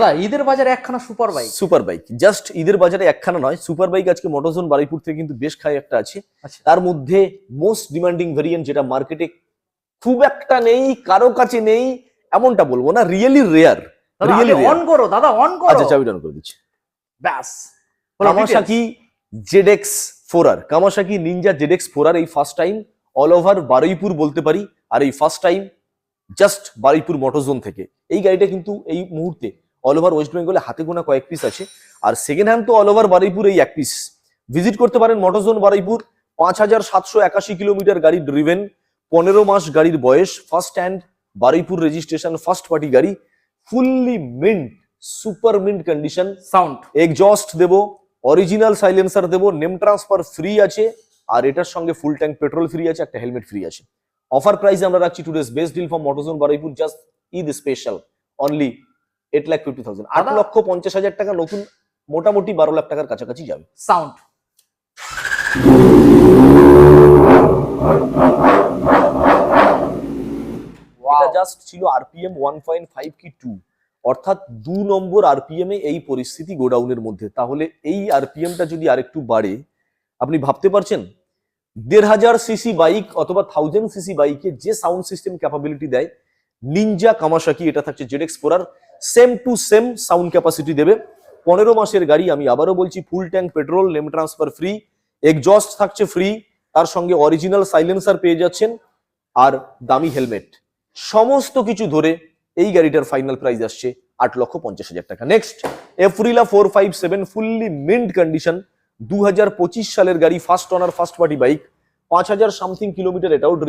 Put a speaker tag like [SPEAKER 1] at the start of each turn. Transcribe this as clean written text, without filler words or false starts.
[SPEAKER 1] দাদা ঈদের বাজারে একখানা সুপার বাইক
[SPEAKER 2] জাস্ট ঈদের বাজারে একখানা নয়, সুপার বাইক আজকে মোটরজোন বারুইপুর থেকে কিন্তু বেশ খাই একটা আছে।
[SPEAKER 1] আচ্ছা
[SPEAKER 2] তার মধ্যে মোস্ট ডিমান্ডিং ভেরিয়েন্ট, যেটা মার্কেটে খুব একটা নেই, কারো কাছে নেই এমনটা বলবো না, রিয়েলি রেয়ার।
[SPEAKER 1] দাদা অন করো, দাদা অন করো।
[SPEAKER 2] আচ্ছা চাবি অন করে দিচ্ছি।
[SPEAKER 1] ব্যাস
[SPEAKER 2] Kawasaki ZX 4R, Kawasaki Ninja ZX 4R এই first time all over Baruipur বলতে পারি, আর এই first time just Baruipur Motorzone থেকে। এই গাড়িটা কিন্তু এই মুহূর্তে অল ওভার ওয়েস্ট বেঙ্গলে হাতে গোনা কয়েক পিস আছে, আর সেকেন্ড হ্যান্ড তো অল ওভার বারুইপুর এই এক পিস। ভিজিট করতে পারেন মোটরজোন বারুইপুর। 5781 কিলোমিটার গাড়ি ড্রিভেন, 15 মাস গাড়ির বয়স, first hand Baruipur registration, first party গাড়ি, fully mint, super mint condition.
[SPEAKER 1] Sound
[SPEAKER 2] exhaust দেবো, অরিজিনাল সাইলেন্সার দেবো, নেম ট্রান্সফার ফ্রি আছে, আর এটার সঙ্গে ফুল ট্যাঙ্ক পেট্রোল ফ্রি আছে, একটা হেলমেট ফ্রি আছে। অফার প্রাইস আমরা রাখছি today's best deal for Motorzone Baruipur, just Eid special, only 8,50,000, 8,50,000 টাকা নতুন, মোটামুটি 12 লাখ টাকার কাছাকাছি যাবে।
[SPEAKER 1] সাউন্ড
[SPEAKER 2] এটা জাস্ট ছিল আরপিএম 1.5 কি 2, অর্থাৎ 2 নম্বর আরপিএম এ এই পরিস্থিতি গোডাউনের মধ্যে। তাহলে এই আরপিএমটা যদি আরেকটু বাড়ে, আপনি ভাবতে পারছেন 1500 সিসি বাইক অথবা 1000 সিসি বাইকে যে সাউন্ড সিস্টেম ক্যাপাবিলিটি দেয় নিনজা কামাসাকি, এটা থাকছে ZX 4R, same to same sound capacity দেবে। 15 মাসের গাড়ি, আমি আবারও বলছি, full tank petrol, name transfer free, exhaust থাকছে ফ্রি, তার সঙ্গে অরিজিনাল সাইলেন্সার পেয়ে যাচ্ছেন, আর দামি হেলমেট। সমস্ত কিছু ধরে এই গাড়িটার ফাইনাল প্রাইস আসছে 8,50,000 টাকা। নেক্সট এফরিলা 457, ফুললি মিন্ট কন্ডিশন, 2025 সালের গাড়ি, first owner, first party bike, 5000 something kilometre, এটাও